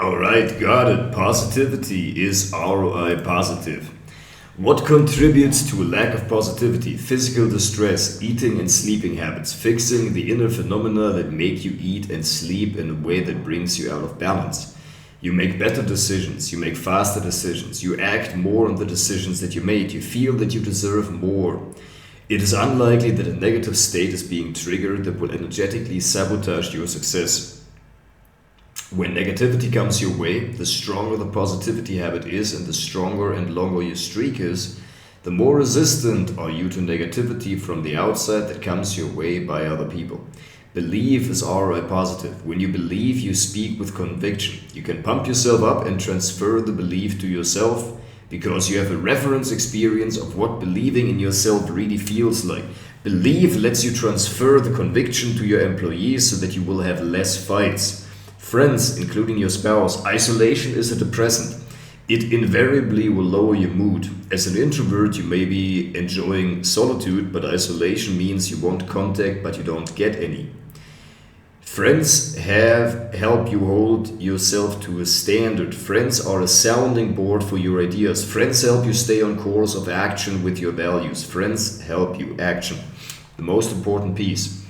Alright, got it. Positivity is ROI positive. What contributes to a lack of positivity? Physical distress, eating and sleeping habits, fixing the inner phenomena that make you eat and sleep in a way that brings you out of balance. You make better decisions, you make faster decisions, you act more on the decisions that you made, you feel that you deserve more. It is unlikely that a negative state is being triggered that will energetically sabotage your success. When negativity comes your way, the stronger the positivity habit is and the stronger and longer your streak is, the more resistant are you to negativity from the outside that comes your way by other people. Belief is ROI positive. When you believe, you speak with conviction. You can pump yourself up and transfer the belief to yourself because you have a reference experience of what believing in yourself really feels like. Belief lets you transfer the conviction to your employees so that you will have less fights. Friends, including your spouse, isolation is a depressant. It invariably will lower your mood. As an introvert, you may be enjoying solitude, but isolation means you want contact, but you don't get any. Friends help you hold yourself to a standard. Friends are a sounding board for your ideas. Friends help you stay on course of action with your values. Friends help you action. The most important piece.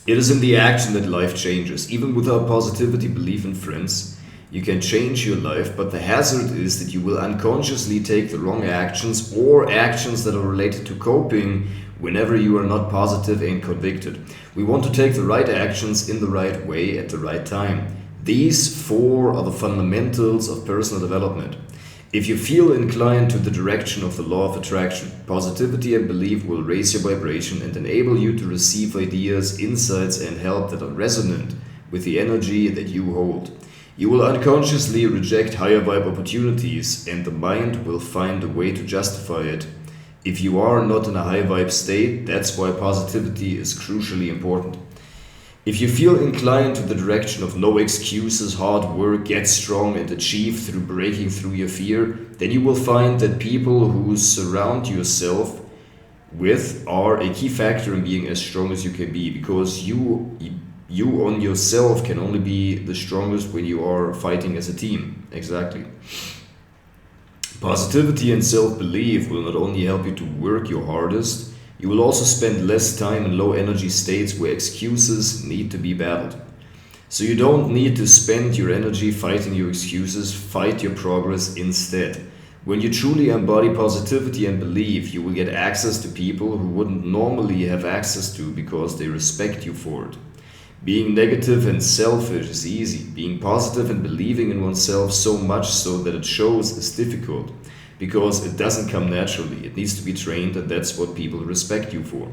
It is in the action that life changes. Even without positivity, belief in friends, you can change your life, but the hazard is that you will unconsciously take the wrong actions or actions that are related to coping whenever you are not positive and convicted. We want to take the right actions in the right way at the right time. These four are the fundamentals of personal development. If you feel inclined to the direction of the law of attraction, positivity and belief will raise your vibration and enable you to receive ideas, insights, and help that are resonant with the energy that you hold. You will unconsciously reject higher vibe opportunities, and the mind will find a way to justify it. If you are not in a high vibe state, that's why positivity is crucially important. If you feel inclined to the direction of no excuses, hard work, get strong and achieve through breaking through your fear, then you will find that people who surround yourself with are a key factor in being as strong as you can be, because you on yourself can only be the strongest when you are fighting as a team. Exactly. Positivity and self-belief will not only help you to work your hardest, you will also spend less time in low energy states where excuses need to be battled. So you don't need to spend your energy fighting your excuses, fight your progress instead. When you truly embody positivity and belief, you will get access to people who wouldn't normally have access to because they respect you for it. Being negative and selfish is easy. Being positive and believing in oneself so much so that it shows is difficult. Because it doesn't come naturally. It needs to be trained, and that's what people respect you for.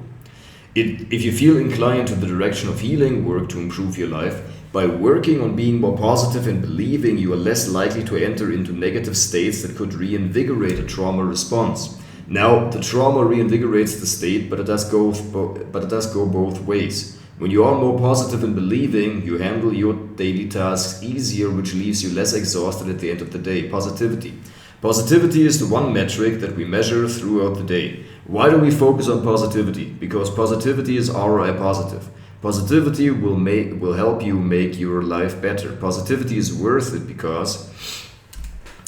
If you feel inclined to the direction of healing, work to improve your life. By working on being more positive and believing, you are less likely to enter into negative states that could reinvigorate a trauma response. Now, the trauma reinvigorates the state, but it does go both ways. When you are more positive and believing, you handle your daily tasks easier, which leaves you less exhausted at the end of the day. Positivity. Positivity is the one metric that we measure throughout the day. Why do we focus on positivity? Because positivity is ROI positive. Positivity will help you make your life better. Positivity is worth it because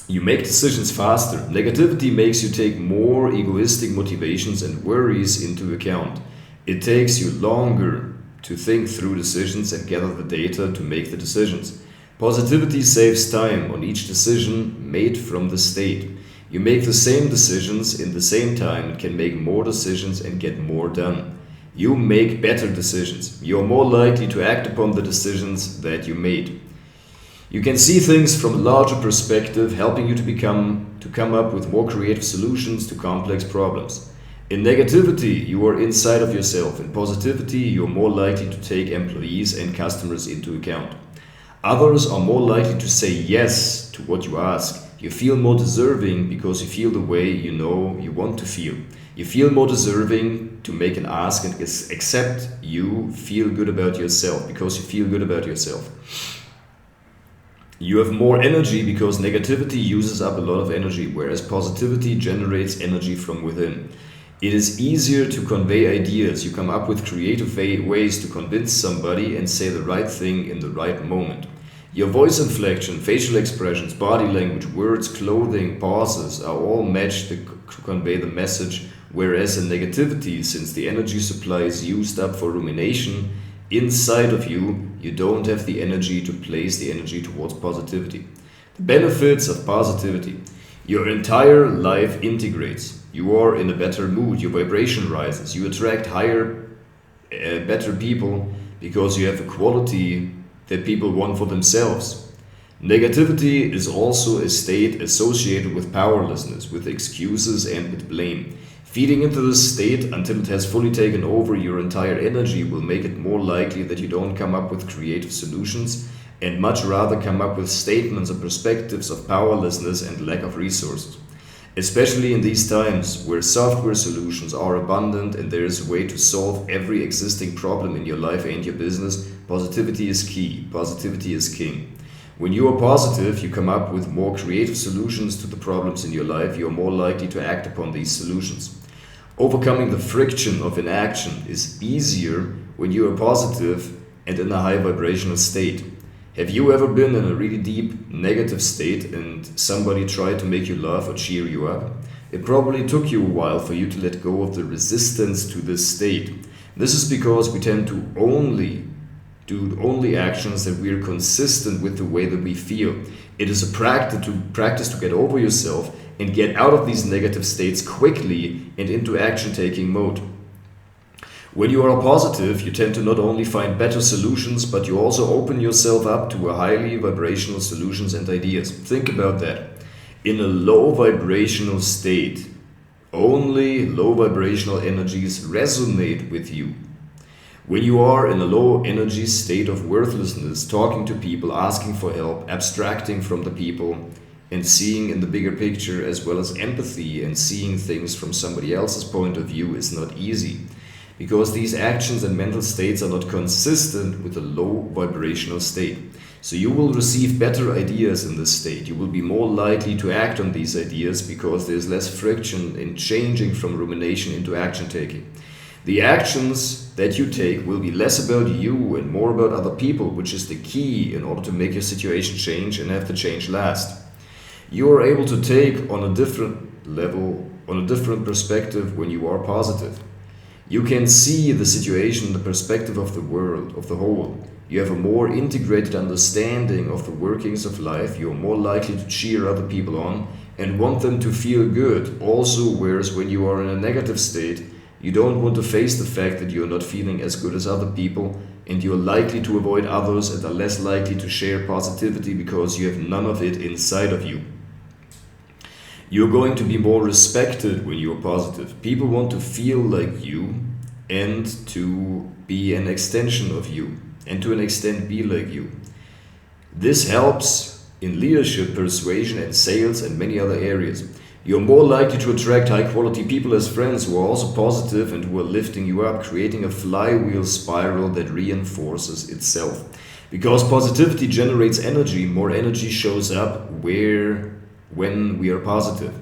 you make decisions faster. Negativity makes you take more egoistic motivations and worries into account. It takes you longer to think through decisions and gather the data to make the decisions. Positivity saves time on each decision made from the state. You make the same decisions in the same time and can make more decisions and get more done. You make better decisions. You are more likely to act upon the decisions that you made. You can see things from a larger perspective, helping you to come up with more creative solutions to complex problems. In negativity, you are inside of yourself. In positivity, you are more likely to take employees and customers into account. Others are more likely to say yes to what you ask. You feel more deserving because you feel the way you know you want to feel. You feel more deserving to make an ask and accept you feel good about yourself because you feel good about yourself. You have more energy because negativity uses up a lot of energy, whereas positivity generates energy from within. It is easier to convey ideas. You come up with creative ways to convince somebody and say the right thing in the right moment. Your voice inflection, facial expressions, body language, words, clothing, pauses are all matched to convey the message, whereas in negativity, since the energy supply is used up for rumination, inside of you, you don't have the energy to place the energy towards positivity. The benefits of positivity. Your entire life integrates. You are in a better mood, your vibration rises, you attract better people because you have a quality that people want for themselves. Negativity is also a state associated with powerlessness, with excuses and with blame. Feeding into this state until it has fully taken over your entire energy will make it more likely that you don't come up with creative solutions and much rather come up with statements or perspectives of powerlessness and lack of resources. Especially in these times where software solutions are abundant and there is a way to solve every existing problem in your life and your business, positivity is key, positivity is king. When you are positive, you come up with more creative solutions to the problems in your life, you are more likely to act upon these solutions. Overcoming the friction of inaction is easier when you are positive and in a high vibrational state. Have you ever been in a really deep negative state and somebody tried to make you laugh or cheer you up? It probably took you a while for you to let go of the resistance to this state. This is because we tend to do only actions that we are consistent with the way that we feel. It is a practice to get over yourself and get out of these negative states quickly and into action-taking mode. When you are positive, you tend to not only find better solutions, but you also open yourself up to a highly vibrational solutions and ideas. Think about that. In a low vibrational state, only low vibrational energies resonate with you. When you are in a low energy state of worthlessness, talking to people, asking for help, abstracting from the people, and seeing in the bigger picture, as well as empathy and seeing things from somebody else's point of view is not easy. Because these actions and mental states are not consistent with a low vibrational state. So you will receive better ideas in this state. You will be more likely to act on these ideas because there's less friction in changing from rumination into action taking. The actions that you take will be less about you and more about other people, which is the key in order to make your situation change and have the change last. You are able to take on a different level, on a different perspective when you are positive. You can see the situation in the perspective of the world, of the whole. You have a more integrated understanding of the workings of life. You are more likely to cheer other people on and want them to feel good. Also, whereas when you are in a negative state, you don't want to face the fact that you are not feeling as good as other people, and you are likely to avoid others and are less likely to share positivity because you have none of it inside of you. You're going to be more respected when you're positive. People want to feel like you and to be an extension of you and to an extent be like you. This helps in leadership, persuasion and sales and many other areas. You're more likely to attract high quality people as friends who are also positive and who are lifting you up, creating a flywheel spiral that reinforces itself. Because positivity generates energy, more energy shows up when we are positive.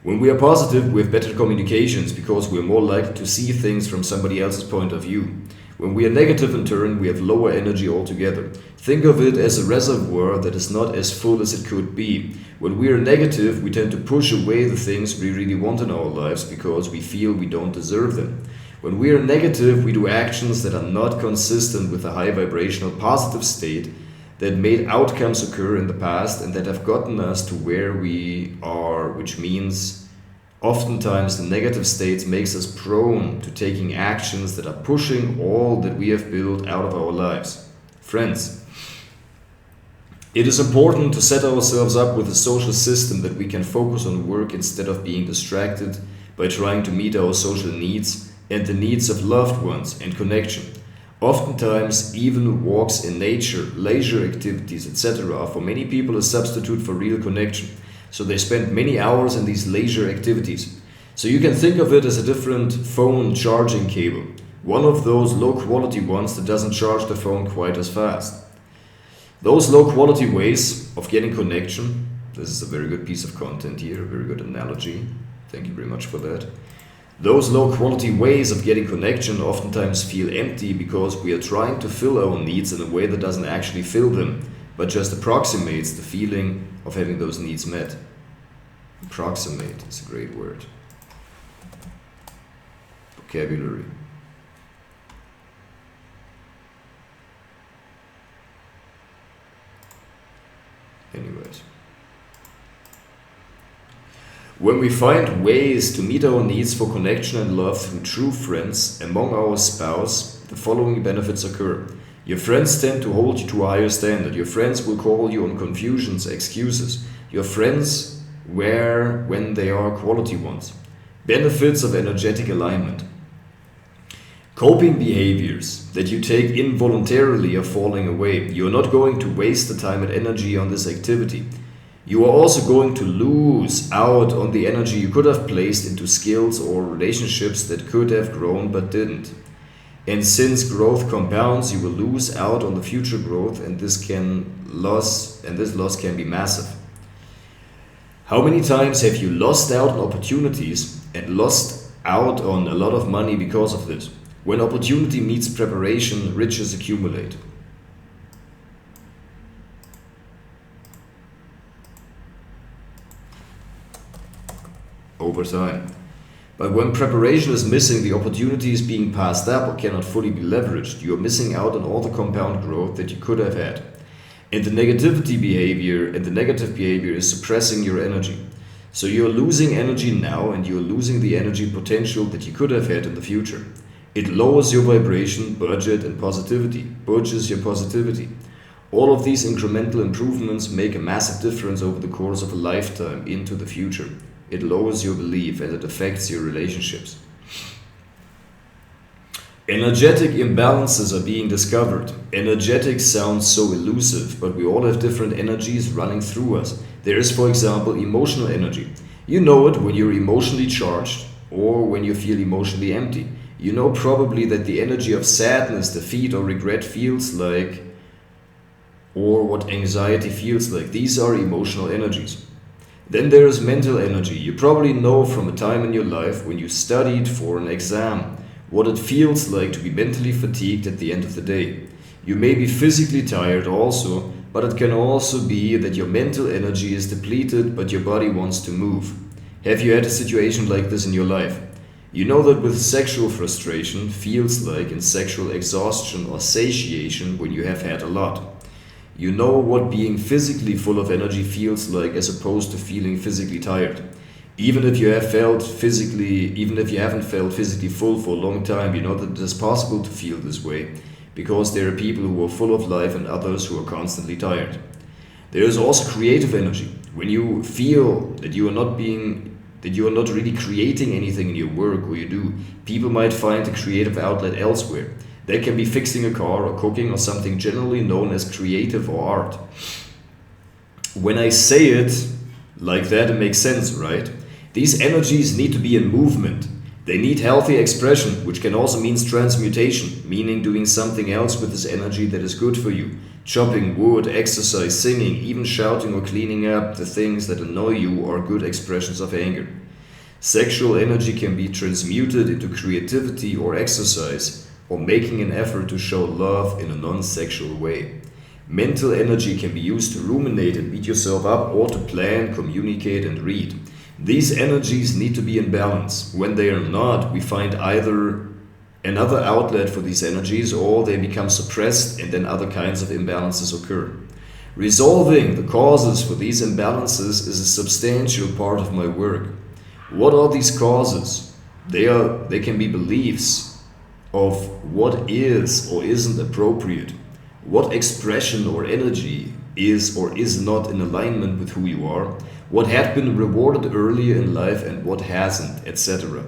When we are positive, we have better communications because we are more likely to see things from somebody else's point of view. When we are negative in turn, we have lower energy altogether. Think of it as a reservoir that is not as full as it could be. When we are negative, we tend to push away the things we really want in our lives because we feel we don't deserve them. When we are negative, we do actions that are not consistent with a high vibrational positive state that made outcomes occur in the past and that have gotten us to where we are, which means oftentimes the negative state makes us prone to taking actions that are pushing all that we have built out of our lives. Friends, it is important to set ourselves up with a social system that we can focus on work instead of being distracted by trying to meet our social needs and the needs of loved ones and connection. Oftentimes, even walks in nature, leisure activities, etc. are for many people a substitute for real connection. So they spend many hours in these leisure activities. So you can think of it as a different phone charging cable. One of those low quality ones that doesn't charge the phone quite as fast. Those low quality ways of getting connection, this is a very good piece of content here, a very good analogy. Thank you very much for that. Those low quality ways of getting connection oftentimes feel empty because we are trying to fill our needs in a way that doesn't actually fill them. but just approximates the feeling of having those needs met. Approximate is a great word. Vocabulary. Anyways. When we find ways to meet our needs for connection and love through true friends among our spouse, the following benefits occur. Your friends tend to hold you to a higher standard. Your friends will call you on confusions, excuses. Your friends when they are quality ones. Benefits of energetic alignment. Coping behaviors that you take involuntarily are falling away. You are not going to waste the time and energy on this activity. You are also going to lose out on the energy you could have placed into skills or relationships that could have grown but didn't. And since growth compounds, you will lose out on the future growth, and this loss can be massive. How many times have you lost out on opportunities and lost out on a lot of money because of this? When opportunity meets preparation, riches accumulate. Over time. But when preparation is missing, the opportunity is being passed up or cannot fully be leveraged. You are missing out on all the compound growth that you could have had. And the negative behavior is suppressing your energy. So you are losing energy now, and you are losing the energy potential that you could have had in the future. It lowers your vibration, budget, and positivity. Budges your positivity. All of these incremental improvements make a massive difference over the course of a lifetime into the future. It lowers your belief and it affects your relationships. Energetic imbalances are being discovered. Energetic sounds so elusive, but we all have different energies running through us. There is, for example, emotional energy. You know it when you're emotionally charged or when you feel emotionally empty. You know probably that the energy of sadness, defeat, or regret feels like, or what anxiety feels like. These are emotional energies. Then there is mental energy. You probably know from a time in your life when you studied for an exam what it feels like to be mentally fatigued at the end of the day. You may be physically tired also, but it can also be that your mental energy is depleted but your body wants to move. Have you had a situation like this in your life? You know that with sexual frustration feels like in sexual exhaustion or satiation when you have had a lot. You know what being physically full of energy feels like as opposed to feeling physically tired. Even if you haven't felt physically full for a long time, you know that it is possible to feel this way because there are people who are full of life and others who are constantly tired. There is also creative energy. When you feel that you are not really creating anything in your work or you do, people might find a creative outlet elsewhere. They can be fixing a car or cooking or something generally known as creative or art. When I say it like that, it makes sense, right? These energies need to be in movement. They need healthy expression, which can also mean transmutation, meaning doing something else with this energy that is good for you. Chopping wood, exercise, singing, even shouting or cleaning up the things that annoy you are good expressions of anger. Sexual energy can be transmuted into creativity or exercise, or making an effort to show love in a non-sexual way. Mental energy can be used to ruminate and beat yourself up or to plan, communicate, and read. These energies need to be in balance. When they are not, we find either another outlet for these energies or they become suppressed and then other kinds of imbalances occur. Resolving the causes for these imbalances is a substantial part of my work. What are these causes? They can be beliefs of what is or isn't appropriate, what expression or energy is or is not in alignment with who you are, what had been rewarded earlier in life and what hasn't, etc.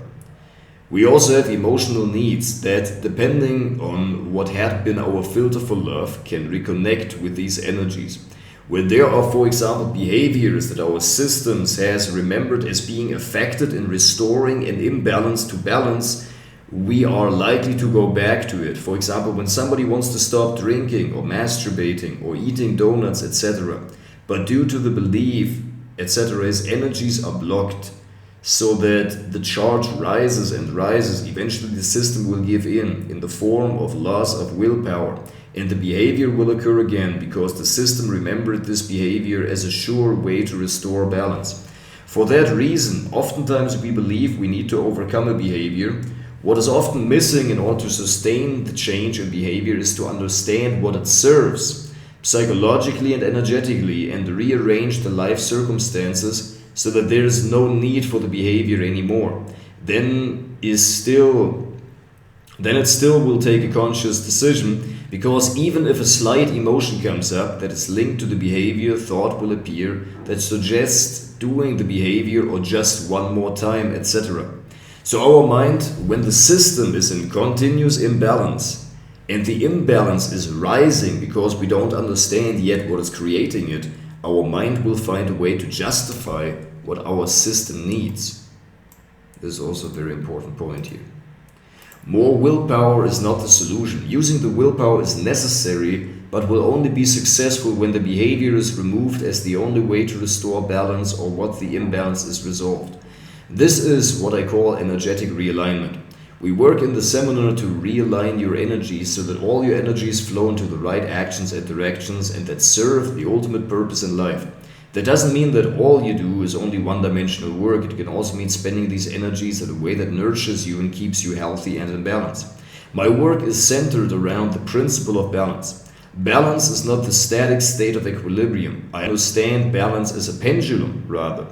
We also have emotional needs that, depending on what had been our filter for love, can reconnect with these energies. When there are, for example, behaviors that our systems has remembered as being affected in restoring an imbalance to balance, we are likely to go back to it. For example, when somebody wants to stop drinking or masturbating or eating donuts, etc. But due to the belief, etc., his energies are blocked so that the charge rises and rises. Eventually the system will give in the form of loss of willpower. and the behavior will occur again because the system remembered this behavior as a sure way to restore balance. For that reason, oftentimes we believe we need to overcome a behavior. What is often missing in order to sustain the change in behavior is to understand what it serves, psychologically and energetically, and rearrange the life circumstances so that there is no need for the behavior anymore. Then it still will take a conscious decision, because even if a slight emotion comes up that is linked to the behavior, thought will appear that suggests doing the behavior or just one more time, etc. So our mind, when the system is in continuous imbalance, and the imbalance is rising because we don't understand yet what is creating it, our mind will find a way to justify what our system needs. This is also a very important point here. More willpower is not the solution. Using the willpower is necessary, but will only be successful when the behavior is removed as the only way to restore balance or what the imbalance is resolved. This is what I call energetic realignment. We work in the seminar to realign your energies so that all your energies flow into the right actions and directions and that serve the ultimate purpose in life. That doesn't mean that all you do is only one-dimensional work. It can also mean spending these energies in a way that nurtures you and keeps you healthy and in balance. My work is centered around the principle of balance. Balance is not the static state of equilibrium. I understand balance as a pendulum, rather.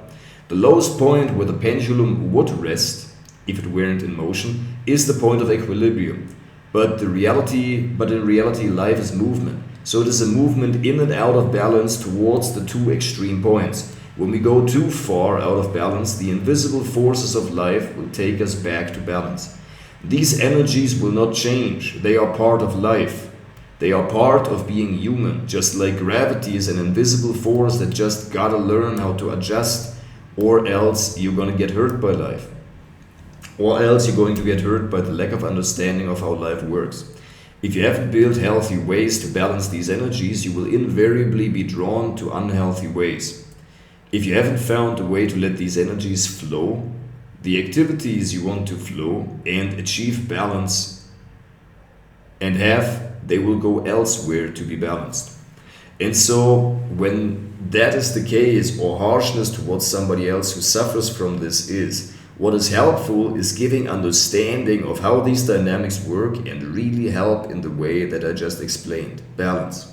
The lowest point where the pendulum would rest, if it weren't in motion, is the point of equilibrium. But in reality, life is movement. So it is a movement in and out of balance towards the two extreme points. When we go too far out of balance, the invisible forces of life will take us back to balance. These energies will not change. They are part of life. They are part of being human, just like gravity is an invisible force that just gotta learn how to adjust, or else you're gonna get hurt by life. Or else you're going to get hurt by the lack of understanding of how life works. If you haven't built healthy ways to balance these energies, you will invariably be drawn to unhealthy ways. If you haven't found a way to let these energies flow, the activities you want to flow and achieve balance they will go elsewhere to be balanced. And so when that is the case, or harshness towards somebody else who suffers from this is, what is helpful is giving understanding of how these dynamics work and really help in the way that I just explained, balance.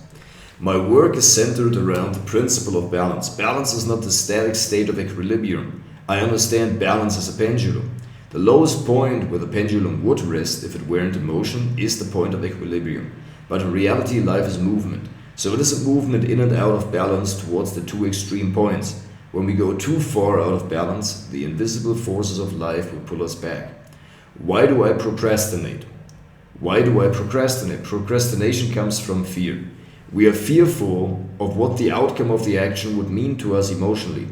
My work is centered around the principle of balance. Balance is not the static state of equilibrium. I understand balance as a pendulum. The lowest point where the pendulum would rest if it weren't in motion is the point of equilibrium. But in reality, life is movement. So it is a movement in and out of balance towards the two extreme points. When we go too far out of balance, the invisible forces of life will pull us back. Why do I procrastinate? Why do I procrastinate? Procrastination comes from fear. We are fearful of what the outcome of the action would mean to us emotionally.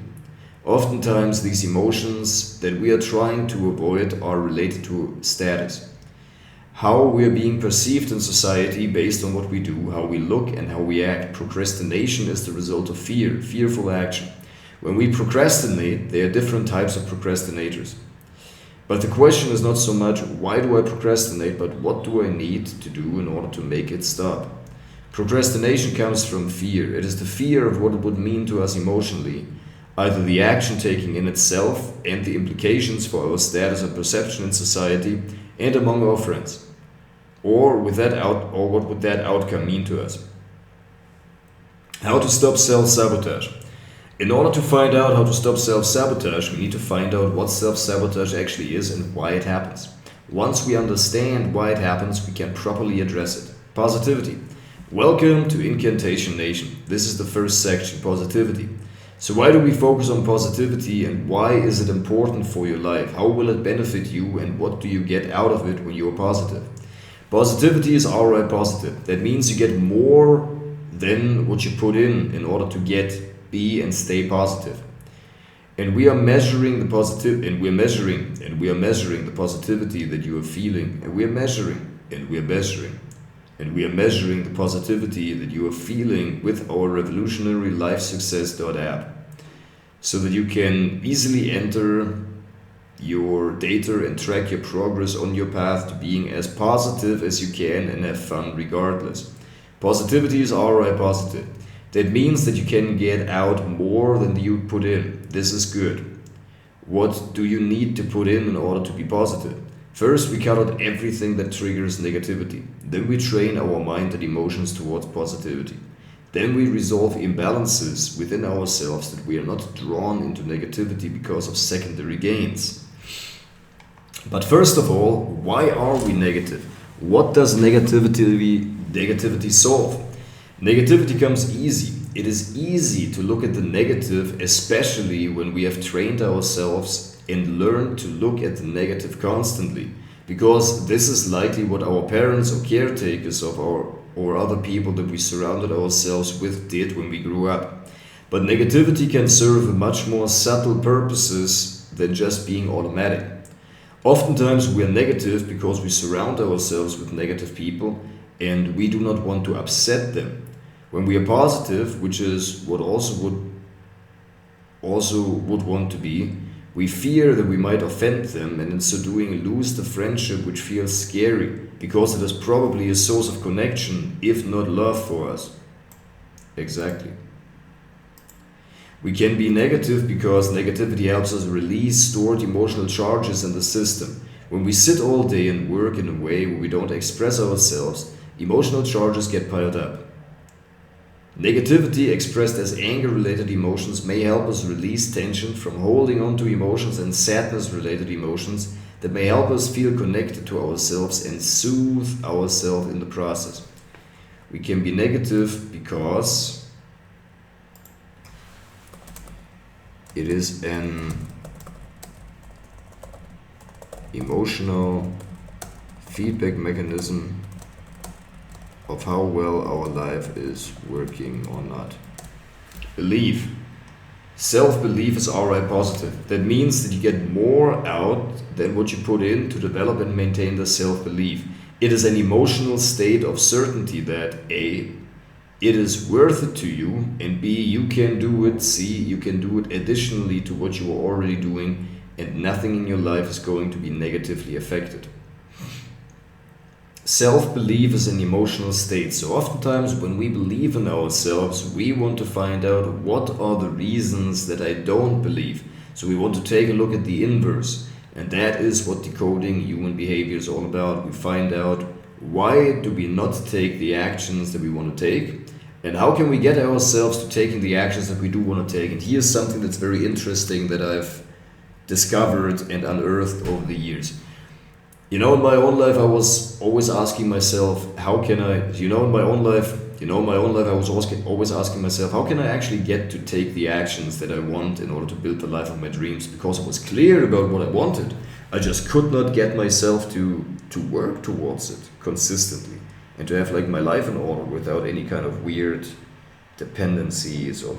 Oftentimes, these emotions that we are trying to avoid are related to status. How we are being perceived in society based on what we do, how we look, and how we act. Procrastination is the result of fear, fearful action. When we procrastinate, there are different types of procrastinators. But the question is not so much why do I procrastinate, but what do I need to do in order to make it stop? Procrastination comes from fear. It is the fear of what it would mean to us emotionally, either the action taking in itself and the implications for our status and perception in society and among our friends, or what would that outcome mean to us? How to stop self-sabotage. In order to find out how to stop self-sabotage, we need to find out what self-sabotage actually is and why it happens. Once we understand why it happens, we can properly address it. Positivity. Welcome to Incantation Nation. This is the first section, positivity. So why do we focus on positivity and why is it important for your life? How will it benefit you and what do you get out of it when you are positive? Positivity is alright positive. That means you get more than what you put in order to be and stay positive. And we are measuring the positivity the positivity that you are feeling, and we are measuring the positivity that you are feeling with our revolutionary life success.app, so that you can easily enter your data and track your progress on your path to being as positive as you can and have fun regardless. Positivity is ROI positive. That means that you can get out more than you put in. This is good. What do you need to put in order to be positive? First, we cut out everything that triggers negativity. Then we train our mind and emotions towards positivity. Then we resolve imbalances within ourselves that we are not drawn into negativity because of secondary gains. But first of all, why are we negative? What does negativity solve? Negativity comes easy. It is easy to look at the negative, especially when we have trained ourselves and learned to look at the negative constantly, because this is likely what our parents or caretakers of or other people that we surrounded ourselves with did when we grew up. But negativity can serve much more subtle purposes than just being automatic. Oftentimes we are negative because we surround ourselves with negative people and we do not want to upset them. When we are positive, which is what also would want to be, we fear that we might offend them and in so doing lose the friendship, which feels scary because it is probably a source of connection, if not love for us. Exactly. We can be negative because negativity helps us release stored emotional charges in the system. When we sit all day and work in a way where we don't express ourselves, emotional charges get piled up. Negativity expressed as anger-related emotions may help us release tension from holding on to emotions, and sadness-related emotions that may help us feel connected to ourselves and soothe ourselves in the process. We can be negative because it is an emotional feedback mechanism of how well our life is working or not. Belief. Self-belief is ROI positive. That means that you get more out than what you put in to develop and maintain the self-belief. It is an emotional state of certainty that A, it is worth it to you, and B, you can do it, C, you can do it additionally to what you are already doing, and nothing in your life is going to be negatively affected. Self-belief is an emotional state. So oftentimes when we believe in ourselves, we want to find out what are the reasons that I don't believe. So we want to take a look at the inverse. And that is what decoding human behavior is all about. We find out why do we not take the actions that we want to take, and how can we get ourselves to taking the actions that we do want to take. And here's something that's very interesting that I've discovered and unearthed over the years. In my own life, I was always asking myself, how can I, in my own life, I was always asking myself, how can I actually get to take the actions that I want in order to build the life of my dreams? Because I was clear about what I wanted. I just could not get myself to work towards it consistently and to have my life in order without any kind of weird dependencies or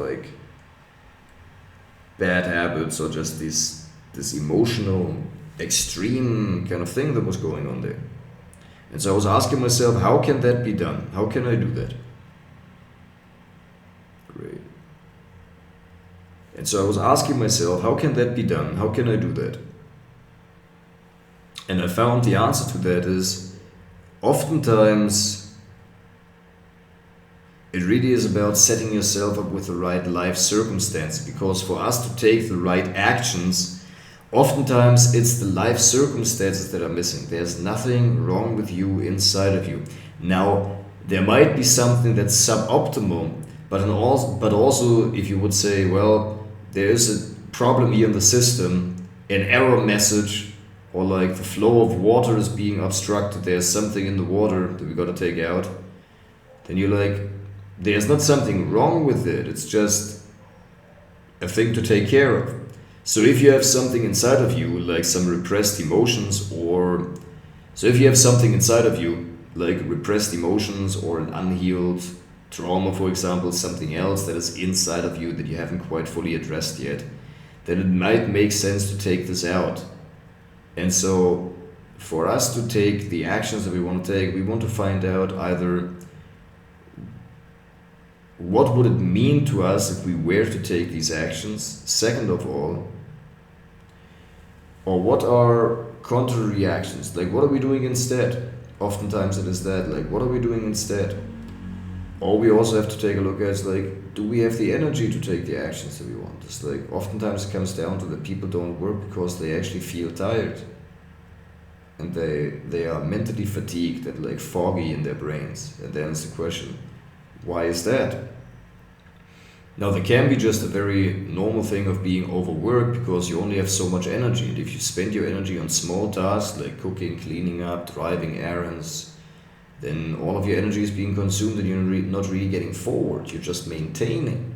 bad habits or just this emotional extreme kind of thing that was going on there. And so I was asking myself, how can that be done? How can I do that? Great. And so I was asking myself, how can that be done? How can I do that? And I found the answer to that is oftentimes it really is about setting yourself up with the right life circumstances, because for us to take the right actions, oftentimes it's the life circumstances that are missing. There's nothing wrong with you inside of you. Now, there might be something that's suboptimal, but also if you would say, well, there is a problem here in the system, an error message, or the flow of water is being obstructed, there's something in the water that we got to take out, then you're there's not something wrong with it, it's just a thing to take care of. So if you have something inside of you, like some repressed emotions, or repressed emotions or an unhealed trauma, for example, something else that is inside of you that you haven't quite fully addressed yet, then it might make sense to take this out. And so for us to take the actions that we want to take, we want to find out either what would it mean to us if we were to take these actions, second of all, or what are contrary actions, what are we doing instead? Oftentimes it is that, what are we doing instead? all we also have to take a look at is like, do we have the energy to take the actions that we want? It's like, oftentimes it comes down to that people don't work because they actually feel tired. And they are mentally fatigued and like foggy in their brains. And then it's the question, why is that? Now there can be just a very normal thing of being overworked because you only have so much energy. And if you spend your energy on small tasks like cooking, cleaning up, driving errands, then all of your energy is being consumed and you're not really getting forward. You're just maintaining.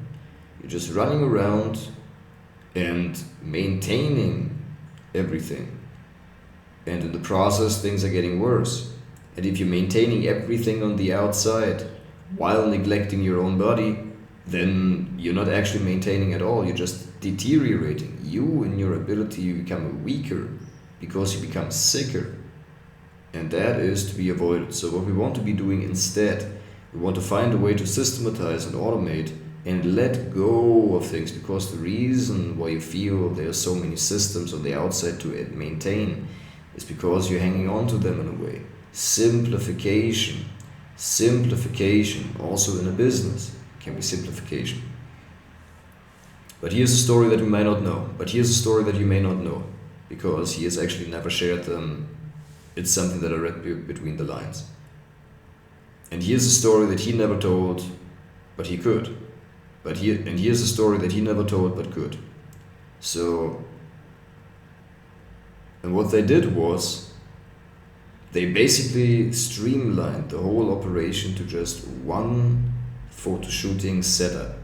You're just running around and maintaining everything. And in the process, things are getting worse. And if you're maintaining everything on the outside while neglecting your own body, then you're not actually maintaining at all. You're just deteriorating. You and your ability, you become weaker because you become sicker. And that is to be avoided. So what we want to be doing instead, we want to find a way to systematize and automate and let go of things, because the reason why you feel there are so many systems on the outside to maintain is because you're hanging on to them in a way. Simplification, also in a business can be simplification. But here's a story that you may not know. Because he has actually never shared them. It's something that I read between the lines. And here's a story that he never told, but he could. And here's a story that he never told, but could. So, and what they did was, they basically streamlined the whole operation to just one photo shooting setup.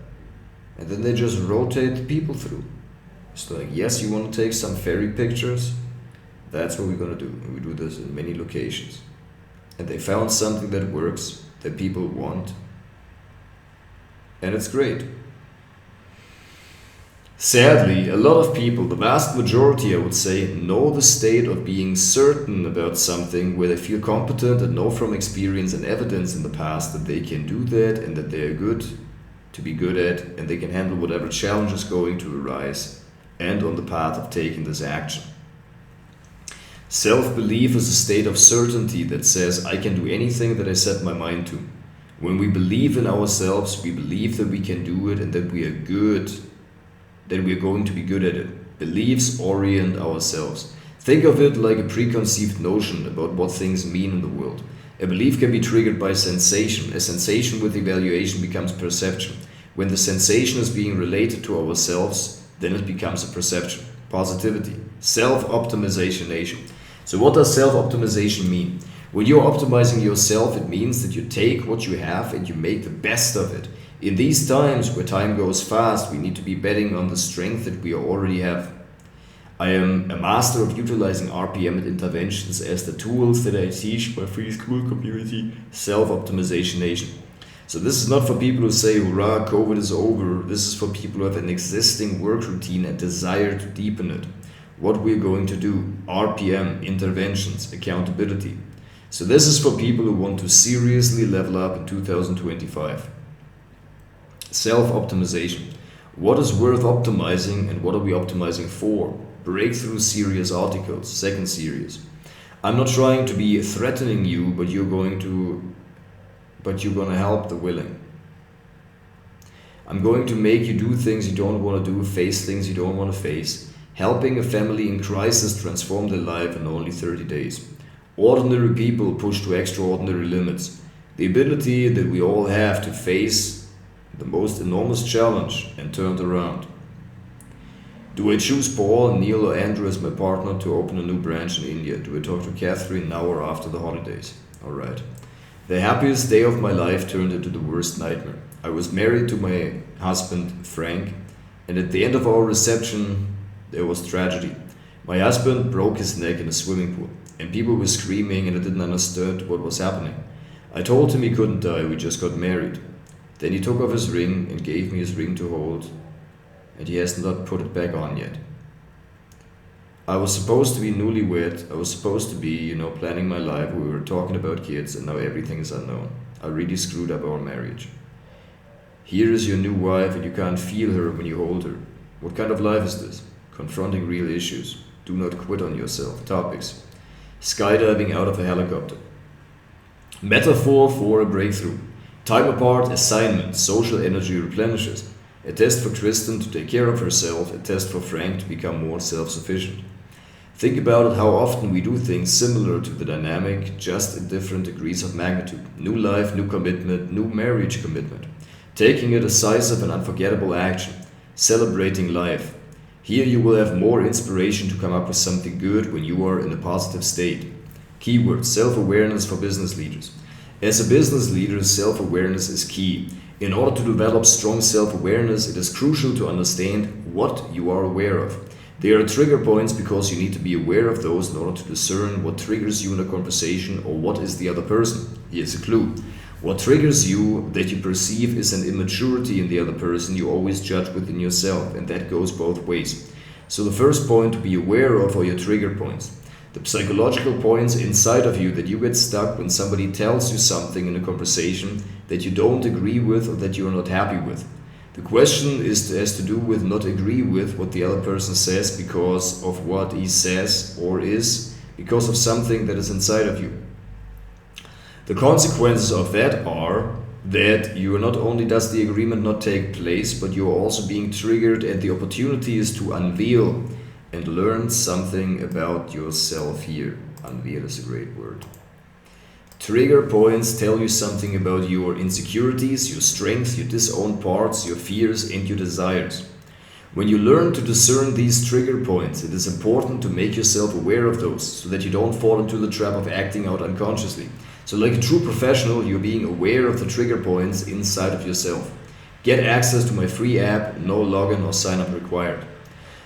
And then they just rotate the people through. It's like, yes, you want to take some fairy pictures? That's what we're going to do. And we do this in many locations. And they found something that works, that people want. And it's great. Sadly, a lot of people, the vast majority I would say, know the state of being certain about something where they feel competent and know from experience and evidence in the past that they can do that and that they are good to be good at, and they can handle whatever challenge is going to arise and on the path of taking this action. Self-belief is a state of certainty that says, I can do anything that I set my mind to. When we believe in ourselves, we believe that we can do it and that we are good, that we are going to be good at it. Beliefs orient ourselves. Think of it like a preconceived notion about what things mean in the world. A belief can be triggered by sensation. A sensation with evaluation becomes perception. When the sensation is being related to ourselves, then it becomes a perception. Positivity. Self-optimization. So what does self-optimization mean? When you're optimizing yourself, it means that you take what you have and you make the best of it. In these times where time goes fast, we need to be betting on the strength that we already have. I am a master of utilizing RPM and interventions as the tools that I teach my free school community, Self-Optimization Nation. So this is not for people who say, hurrah, COVID is over. This is for people who have an existing work routine and desire to deepen it. What we're going to do, RPM, interventions, accountability. So this is for people who want to seriously level up in 2025. Self-optimization. What is worth optimizing and what are we optimizing for? Breakthrough series articles, second series. I'm not trying to be threatening you, but you're going to help the willing. I'm going to make you do things you don't want to do, face things you don't want to face. Helping a family in crisis transform their life in only 30 days. Ordinary people pushed to extraordinary limits. The ability that we all have to face the most enormous challenge and turn it around. Do I choose Paul, Neil or Andrew as my partner to open a new branch in India? Do I talk to Catherine now or after the holidays? Alright. The happiest day of my life turned into the worst nightmare. I was married to my husband, Frank, and at the end of our reception, there was tragedy. My husband broke his neck in a swimming pool, and people were screaming and I didn't understand what was happening. I told him he couldn't die, we just got married. Then he took off his ring and gave me his ring to hold, and he has not put it back on yet. I was supposed to be newlywed, I was supposed to be, planning my life, we were talking about kids, and now everything is unknown. I really screwed up our marriage. Here is your new wife and you can't feel her when you hold her. What kind of life is this? Confronting real issues. Do not quit on yourself. Topics. Skydiving out of a helicopter. Metaphor for a breakthrough. Time apart assignment, social energy replenishes. A test for Kristen to take care of herself, a test for Frank to become more self-sufficient. Think about it how often we do things similar to the dynamic, just in different degrees of magnitude. New life, new commitment, new marriage commitment. Taking a decisive and unforgettable action. Celebrating life. Here you will have more inspiration to come up with something good when you are in a positive state. Keyword: self-awareness for business leaders. As a business leader, self-awareness is key. In order to develop strong self-awareness, it is crucial to understand what you are aware of. They are trigger points because you need to be aware of those in order to discern what triggers you in a conversation or what is the other person. Here's a clue. What triggers you that you perceive is an immaturity in the other person you always judge within yourself, and that goes both ways. So the first point to be aware of are your trigger points. The psychological points inside of you that you get stuck when somebody tells you something in a conversation that you don't agree with or that you are not happy with. The question has to do with not agree with what the other person says because of what he says or is because of something that is inside of you. The consequences of that are that you not only does the agreement not take place, but you are also being triggered, and the opportunity is to unveil and learn something about yourself here. Unveil is a great word. Trigger points tell you something about your insecurities, your strengths, your disowned parts, your fears, and your desires. When you learn to discern these trigger points, it is important to make yourself aware of those so that you don't fall into the trap of acting out unconsciously. So like a true professional, you're being aware of the trigger points inside of yourself. Get access to my free app, no login or sign up required.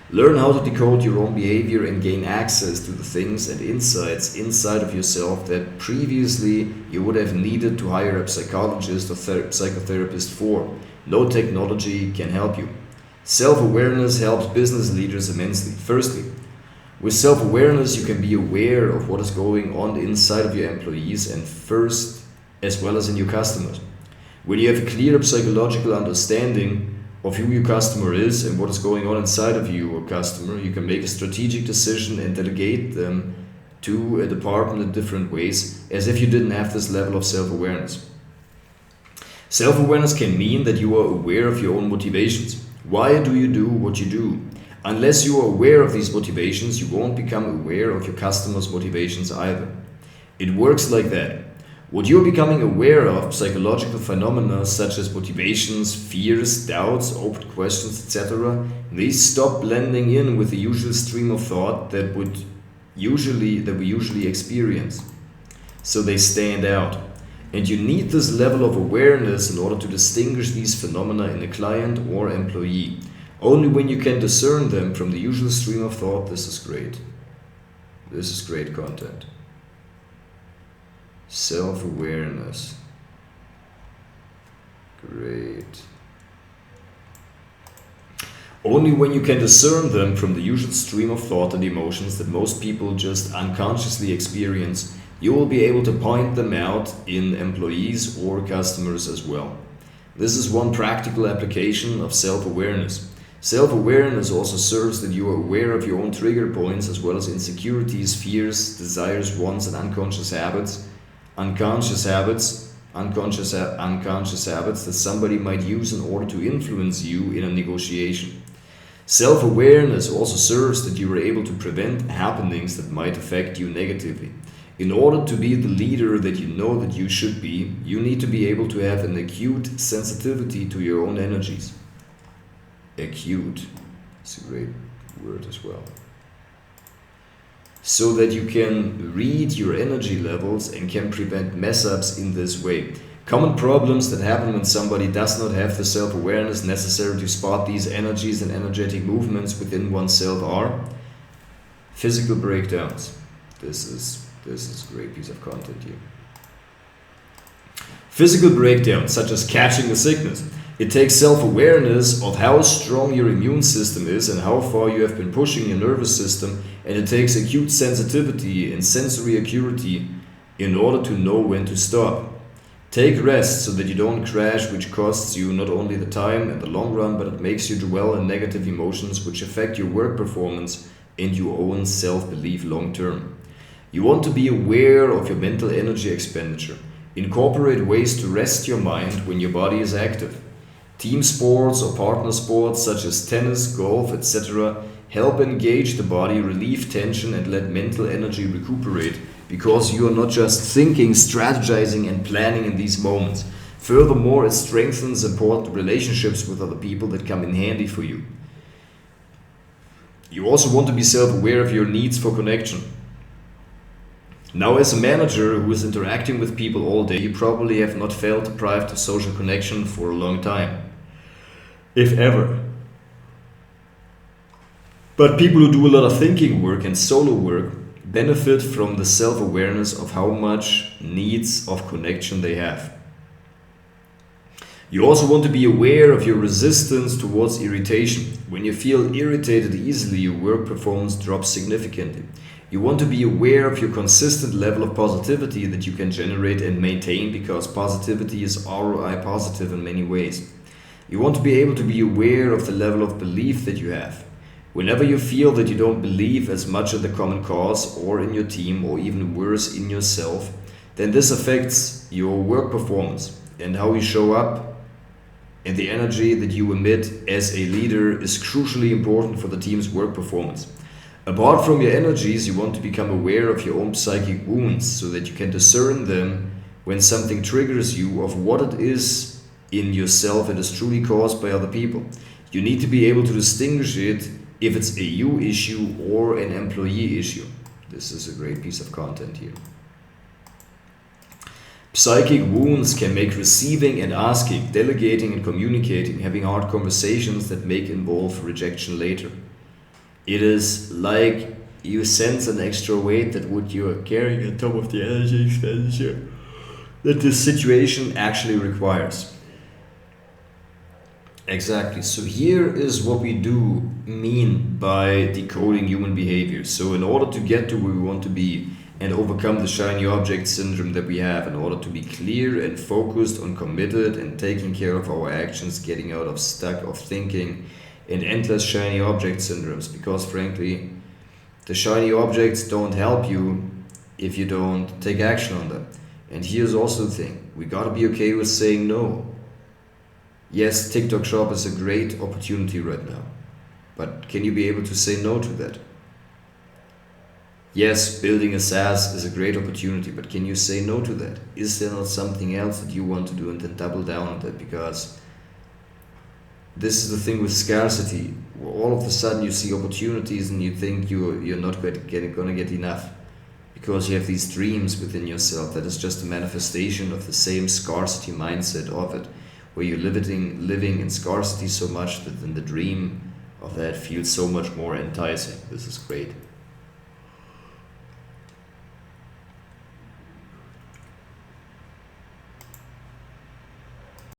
Learn how to decode your own behavior and gain access to the things and insights inside of yourself that previously you would have needed to hire a psychologist or psychotherapist for. No technology can help you. Self-awareness helps business leaders immensely. Firstly, with self-awareness you can be aware of what is going on inside of your employees and first as well as in your customers. When you have a clear psychological understanding of who your customer is and what is going on inside of you or customer, you can make a strategic decision and delegate them to a department in different ways as if you didn't have this level of self-awareness. Self-awareness can mean that you are aware of your own motivations. Why do you do what you do? Unless you are aware of these motivations, you won't become aware of your customers' motivations either. It works like that. What you're becoming aware of, psychological phenomena such as motivations, fears, doubts, open questions, etc., they stop blending in with the usual stream of thought that we usually experience. So they stand out. And you need this level of awareness in order to distinguish these phenomena in a client or employee. Only when you can discern them from the usual stream of thought, this is great. This is great content. Self-awareness. Great. Only when you can discern them from the usual stream of thought and emotions that most people just unconsciously experience, you will be able to point them out in employees or customers as well. This is one practical application of self-awareness. Self-awareness also serves that you are aware of your own trigger points as well as insecurities, fears, desires, wants, and unconscious habits that somebody might use in order to influence you in a negotiation. Self-awareness also serves that you are able to prevent happenings that might affect you negatively. In order to be the leader that you know that you should be, you need to be able to have an acute sensitivity to your own energies. Acute, it's a great word as well. So that you can read your energy levels and can prevent mess-ups in this way. Common problems that happen when somebody does not have the self-awareness necessary to spot these energies and energetic movements within oneself are physical breakdowns. This is a great piece of content here. Physical breakdowns, such as catching a sickness. It takes self-awareness of how strong your immune system is and how far you have been pushing your nervous system, and it takes acute sensitivity and sensory acuity in order to know when to stop. Take rest so that you don't crash, which costs you not only the time and the long run, but it makes you dwell in negative emotions which affect your work performance and your own self-belief long term. You want to be aware of your mental energy expenditure. Incorporate ways to rest your mind when your body is active. Team sports or partner sports such as tennis, golf, etc. help engage the body, relieve tension, and let mental energy recuperate, because you are not just thinking, strategizing, and planning in these moments. Furthermore, it strengthens important relationships with other people that come in handy for you. You also want to be self-aware of your needs for connection. Now, as a manager who is interacting with people all day, you probably have not felt deprived of social connection for a long time, if ever. But people who do a lot of thinking work and solo work benefit from the self-awareness of how much needs of connection they have. You also want to be aware of your resistance towards irritation. When you feel irritated easily, your work performance drops significantly. You want to be aware of your consistent level of positivity that you can generate and maintain, because positivity is ROI positive in many ways. You want to be able to be aware of the level of belief that you have. Whenever you feel that you don't believe as much in the common cause or in your team, or even worse, in yourself, then this affects your work performance and how you show up. And the energy that you emit as a leader is crucially important for the team's work performance. Apart from your energies, you want to become aware of your own psychic wounds so that you can discern them when something triggers you of what it is in yourself that is truly caused by other people. You need to be able to distinguish it if it's a you issue or an employee issue. This is a great piece of content here. Psychic wounds can make receiving and asking, delegating and communicating, having hard conversations that may involve rejection later. It is like you sense an extra weight that what you are carrying on top of the energy expenditure that this situation actually requires. Exactly. So here is what we do mean by decoding human behavior. So in order to get to where we want to be and overcome the shiny object syndrome that we have, in order to be clear and focused on committed and taking care of our actions, getting out of stuck of thinking and endless shiny object syndromes, because frankly, the shiny objects don't help you if you don't take action on them. And here's also the thing, we gotta be okay with saying no. Yes, TikTok Shop is a great opportunity right now, but can you be able to say no to that? Yes, building a SaaS is a great opportunity, but can you say no to that? Is there not something else that you want to do, and then double down on that? Because this is the thing with scarcity. All of a sudden you see opportunities and you think you're not going to get enough, because you have these dreams within yourself that is just a manifestation of the same scarcity mindset of it, where you're living in scarcity so much that then the dream of that feels so much more enticing. This is great.